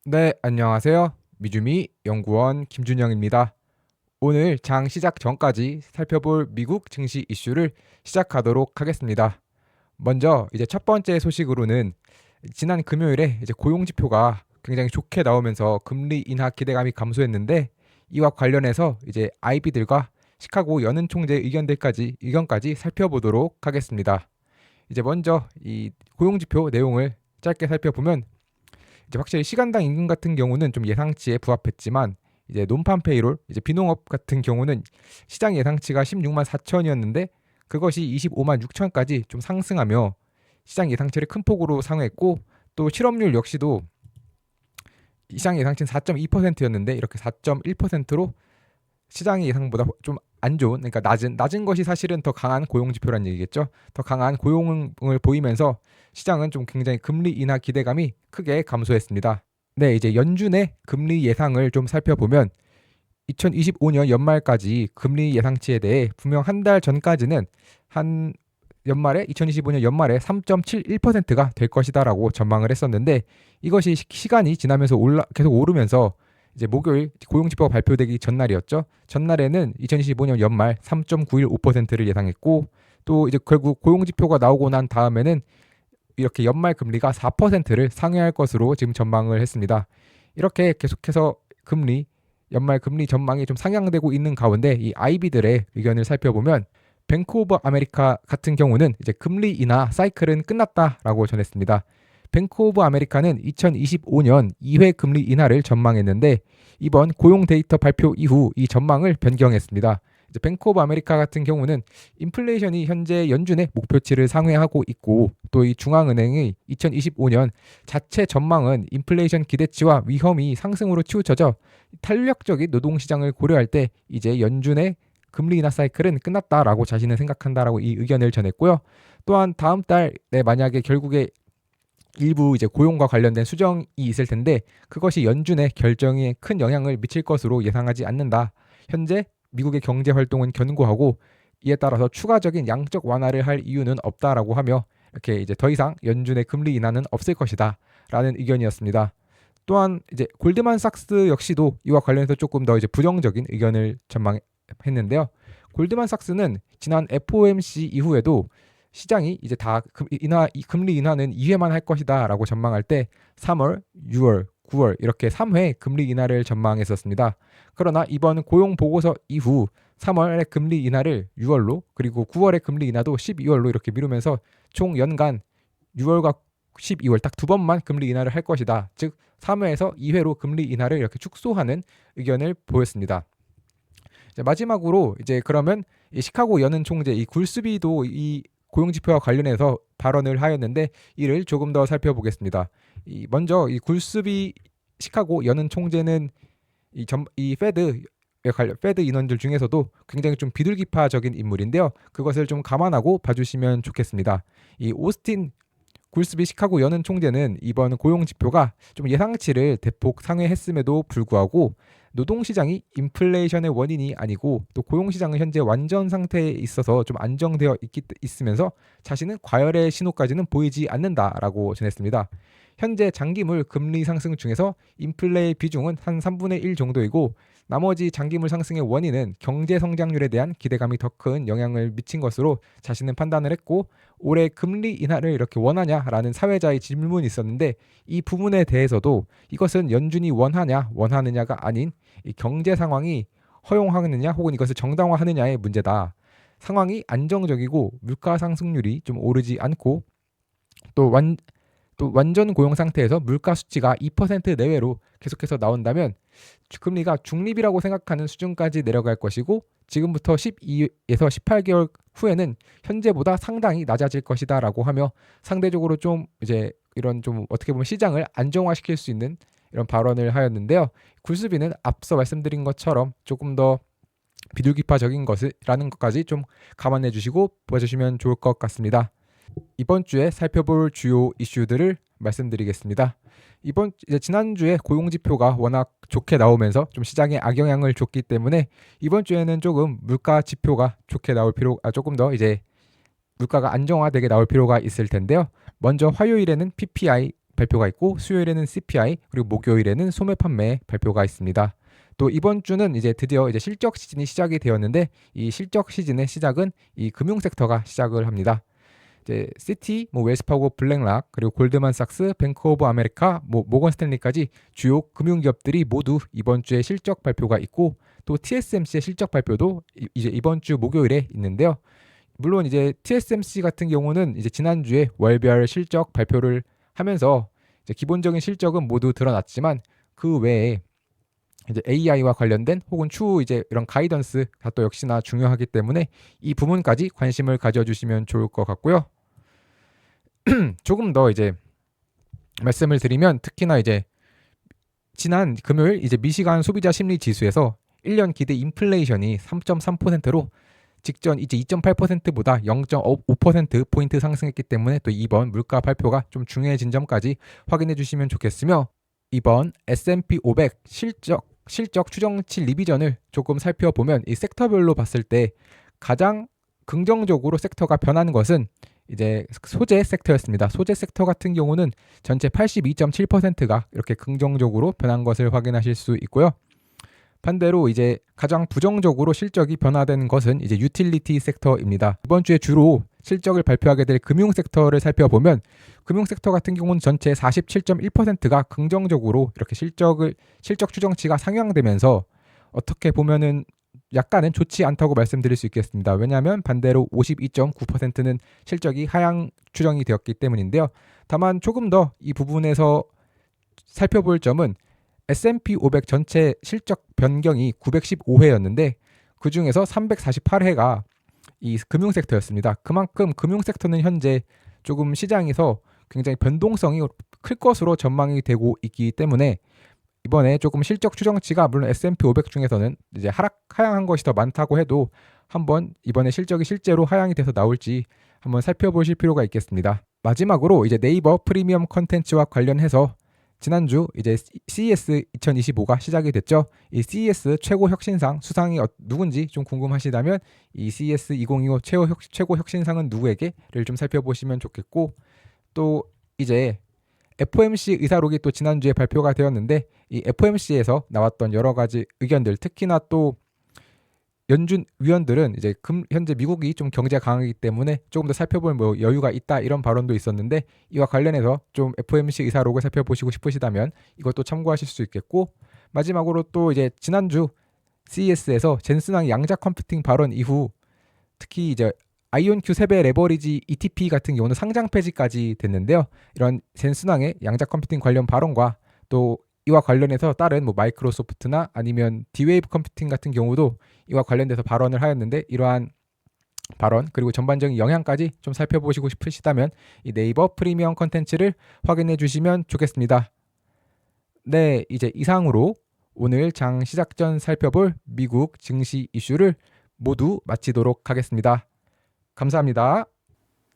네, 안녕하세요. 미주미 연구원 김준영입니다. 오늘 장 시작 전까지 살펴볼 미국 증시 이슈를 시작하도록 하겠습니다. 먼저 이제 첫 번째 소식으로는 지난 금요일에 이제 고용 지표가 굉장히 좋게 나오면서 금리 인하 기대감이 감소했는데 이와 관련해서 이제 아이비들과 시카고 연은 총재 의견까지 살펴보도록 하겠습니다. 이제 먼저 이 고용 지표 내용을 짧게 살펴보면 이제 확실히 시간당 임금 같은 경우는 좀 예상치에 부합했지만 이제 논판 페이롤, 이제 비농업 같은 경우는 시장 예상치가 16만 4천이었는데 그것이 25만 6천까지 좀 상승하며 시장 예상치를 큰 폭으로 상회했고, 또 실업률 역시도 시장 예상치는 4.2%였는데 이렇게 4.1%로 시장의 예상보다 좀 안 좋은, 그러니까 낮은 것이 사실은 더 강한 고용 지표란 얘기겠죠. 더 강한 고용을 보이면서 시장은 좀 굉장히 금리 인하 기대감이 크게 감소했습니다. 네, 이제 연준의 금리 예상을 좀 살펴보면 2025년 연말까지 금리 예상치에 대해 분명 한 달 전까지는 한 연말에 2025년 연말에 3.71%가 될 것이다라고 전망을 했었는데, 이것이 시간이 지나면서 계속 오르면서 이제 목요일 고용지표가 발표되기 전날이었죠. 전날에는 2025년 연말 3.915%를 예상했고, 또 이제 결국 고용지표가 나오고 난 다음에는 이렇게 연말 금리가 4%를 상회할 것으로 지금 전망을 했습니다. 이렇게 계속해서 연말 금리 전망이 좀 상향되고 있는 가운데 이 아이비들의 의견을 살펴보면 뱅크 오브 아메리카 같은 경우는 이제 금리 인하 사이클은 끝났다라고 전했습니다. 뱅크 오브 아메리카는 2025년 2회 금리 인하를 전망했는데 이번 고용 데이터 발표 이후 이 전망을 변경했습니다. 이제 뱅크 오브 아메리카 같은 경우는 인플레이션이 현재 연준의 목표치를 상회하고 있고, 또 이 중앙은행의 2025년 자체 전망은 인플레이션 기대치와 위험이 상승으로 치우쳐져 탄력적인 노동시장을 고려할 때 이제 연준의 금리 인하 사이클은 끝났다라고 자신은 생각한다라고 이 의견을 전했고요. 또한 다음 달에 만약에 결국에 일부 이제 고용과 관련된 수정이 있을 텐데 그것이 연준의 결정에 큰 영향을 미칠 것으로 예상하지 않는다. 현재 미국의 경제 활동은 견고하고 이에 따라서 추가적인 양적 완화를 할 이유는 없다라고 하며 이렇게 이제 더 이상 연준의 금리 인하는 없을 것이다라는 의견이었습니다. 또한 이제 골드만삭스 역시도 이와 관련해서 조금 더 이제 부정적인 의견을 전망했는데요. 골드만삭스는 지난 FOMC 이후에도 시장이 이제 다 금리 인하는 2회만 할 것이다라고 전망할 때 3월, 6월, 9월 이렇게 3회 금리 인하를 전망했었습니다. 그러나 이번 고용 보고서 이후 3월의 금리 인하를 6월로, 그리고 9월의 금리 인하도 12월로 이렇게 미루면서 총 연간 6월과 12월 딱 두 번만 금리 인하를 할 것이다. 즉 3회에서 2회로 금리 인하를 이렇게 축소하는 의견을 보였습니다. 마지막으로 이제 그러면 이 시카고 연은 총재 이 굴스비도 이 고용지표와 관련해서 발언을 하였는데 이를 조금 더 살펴보겠습니다. 먼저 이 굴스비 시카고 연은 총재는 이 페드 인원들 중에서도 굉장히 좀 비둘기파적인 인물인데요. 그것을 좀 감안하고 봐주시면 좋겠습니다. 이 오스틴 굴스비 시카고 연은 총재는 이번 고용 지표가 좀 예상치를 대폭 상회했음에도 불구하고 노동시장이 인플레이션의 원인이 아니고 또 고용시장은 현재 완전 상태에 있어서 좀 안정되어 있으면서 자신은 과열의 신호까지는 보이지 않는다라고 전했습니다. 현재 장기물 금리 상승 중에서 인플레의 비중은 한 3분의 1 정도이고 나머지 장기물 상승의 원인은 경제 성장률에 대한 기대감이 더 큰 영향을 미친 것으로 자신은 판단을 했고, 올해 금리 인하를 이렇게 원하냐라는 사회자의 질문이 있었는데 이 부분에 대해서도 이것은 연준이 원하느냐가 아닌 이 경제 상황이 허용하느냐 혹은 이것을 정당화하느냐의 문제다. 상황이 안정적이고 물가 상승률이 좀 오르지 않고 또 완전 고용 상태에서 물가 수치가 2% 내외로 계속해서 나온다면 금리가 중립이라고 생각하는 수준까지 내려갈 것이고, 지금부터 12에서 18개월 후에는 현재보다 상당히 낮아질 것이다라고 하며 상대적으로 좀 이제 이런 좀 어떻게 보면 시장을 안정화시킬 수 있는 이런 발언을 하였는데요. 굴스비는 앞서 말씀드린 것처럼 조금 더 비둘기파적인 것이라는 것까지 좀 감안해 주시고 보여주시면 좋을 것 같습니다. 이번 주에 살펴볼 주요 이슈들을 말씀드리겠습니다. 지난주에 고용 지표가 워낙 좋게 나오면서 좀 시장에 악영향을 줬기 때문에 이번 주에는 조금 물가 지표가 좋게 나올 조금 더 이제 물가가 안정화되게 나올 필요가 있을 텐데요. 먼저 화요일에는 PPI 발표가 있고 수요일에는 CPI 그리고 목요일에는 소매 판매 발표가 있습니다. 또 이번 주는 이제 드디어 이제 실적 시즌이 시작이 되었는데 이 실적 시즌의 시작은 이 금융 섹터가 시작을 합니다. 이제 시티, 웰스파고, 블랙락, 그리고 골드만삭스, 뱅크 오브 아메리카, 모건 스탠리까지 주요 금융기업들이 모두 이번 주에 실적 발표가 있고 또 TSMC의 실적 발표도 이제 이번 주 목요일에 있는데요. 물론 이제 TSMC 같은 경우는 이제 지난주에 월별 실적 발표를 하면서 이제 기본적인 실적은 모두 드러났지만 그 외에 이제 AI와 관련된 혹은 추후 이제 이런 가이던스가 또 역시나 중요하기 때문에 이 부분까지 관심을 가져주시면 좋을 것 같고요. 조금 더 이제 말씀을 드리면 특히나 이제 지난 금요일 이제 미시간 소비자 심리 지수에서 1년 기대 인플레이션이 3.3%로 직전 이제 2.8%보다 0.5% 포인트 상승했기 때문에 또 이번 물가 발표가 좀 중요해진 점까지 확인해 주시면 좋겠으며 이번 S&P 500 실적 추정치 리비전을 조금 살펴보면 이 섹터별로 봤을 때 가장 긍정적으로 섹터가 변한 것은 이제 소재 섹터였습니다. 소재 섹터 같은 경우는 전체 82.7%가 이렇게 긍정적으로 변한 것을 확인하실 수 있고요. 반대로 이제 가장 부정적으로 실적이 변화된 것은 이제 유틸리티 섹터입니다. 이번 주에 주로 실적을 발표하게 될 금융 섹터를 살펴보면 금융 섹터 같은 경우는 전체 47.1%가 긍정적으로 이렇게 실적 추정치가 상향되면서 어떻게 보면은 약간은 좋지 않다고 말씀드릴 수 있겠습니다. 왜냐하면 반대로 52.9%는 실적이 하향 추정이 되었기 때문인데요. 다만 조금 더 이 부분에서 살펴볼 점은 S&P 500 전체 실적 변경이 915회였는데 그 중에서 348회가 이 금융 섹터였습니다. 그만큼 금융 섹터는 현재 조금 시장에서 굉장히 변동성이 클 것으로 전망이 되고 있기 때문에 이번에 조금 실적 추정치가 물론 S&P 500 중에서는 이제 하향한 것이 더 많다고 해도 한번 이번에 실적이 실제로 하향이 돼서 나올지 한번 살펴보실 필요가 있겠습니다. 마지막으로 이제 네이버 프리미엄 컨텐츠와 관련해서 지난주 이제 CES 2025가 시작이 됐죠. 이 CES 최고 혁신상 수상이 누군지 좀 궁금하시다면 이 CES 2025 최고 혁신상은 누구에게를 좀 살펴보시면 좋겠고 또 이제 FOMC 의사록이 또 지난주에 발표가 되었는데 이 FOMC에서 나왔던 여러 가지 의견들 특히나 또 연준 위원들은 이제 현재 미국이 좀 경제가 강하기 때문에 조금 더 살펴볼 여유가 있다 이런 발언도 있었는데 이와 관련해서 좀 FOMC 의사록을 살펴보시고 싶으시다면 이것도 참고하실 수 있겠고 마지막으로 또 이제 지난주 CES에서 젠슨왕 양자 컴퓨팅 발언 이후 특히 이제 아이온Q 세배 레버리지 ETP 같은 경우는 상장 폐지까지 됐는데요. 이런 젠슨왕의 양자 컴퓨팅 관련 발언과 또 이와 관련해서 다른 마이크로소프트나 아니면 D-Wave 컴퓨팅 같은 경우도 이와 관련돼서 발언을 하였는데 이러한 발언 그리고 전반적인 영향까지 좀 살펴보시고 싶으시다면 이 네이버 프리미엄 컨텐츠를 확인해 주시면 좋겠습니다. 네, 이제 이상으로 오늘 장 시작 전 살펴볼 미국 증시 이슈를 모두 마치도록 하겠습니다. 감사합니다.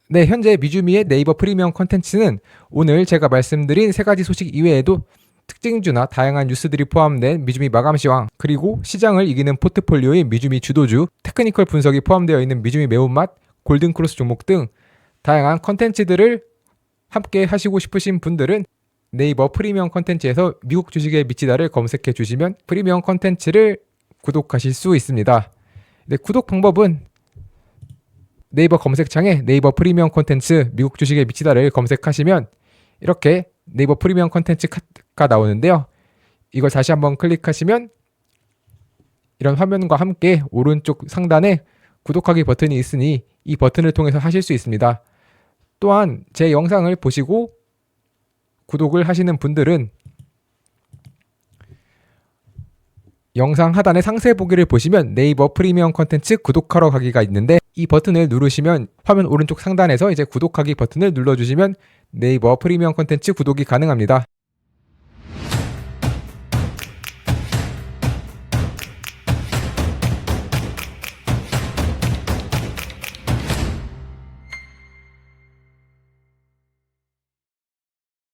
네, 현재 미주미의 네이버 프리미엄 컨텐츠는 오늘 제가 말씀드린 세 가지 소식 이외에도 특징주나 다양한 뉴스들이 포함된 미주미 마감시황 그리고 시장을 이기는 포트폴리오의 미주미 주도주 테크니컬 분석이 포함되어 있는 미주미 매운맛 골든크로스 종목 등 다양한 컨텐츠들을 함께 하시고 싶으신 분들은 네이버 프리미엄 컨텐츠에서 미국 주식에 미치다를 검색해 주시면 프리미엄 컨텐츠를 구독하실 수 있습니다. 네, 구독 방법은 네이버 검색창에 네이버 프리미엄 컨텐츠 미국 주식에 미치다를 검색하시면 이렇게 네이버 프리미엄 컨텐츠가 나오는데요. 이걸 다시 한번 클릭하시면 이런 화면과 함께 오른쪽 상단에 구독하기 버튼이 있으니 이 버튼을 통해서 하실 수 있습니다. 또한 제 영상을 보시고 구독을 하시는 분들은 영상 하단의 상세 보기를 보시면 네이버 프리미엄 컨텐츠 구독하러 가기가 있는데 이 버튼을 누르시면 화면 오른쪽 상단에서 이제 구독하기 버튼을 눌러주시면 네이버 프리미엄 컨텐츠 구독이 가능합니다.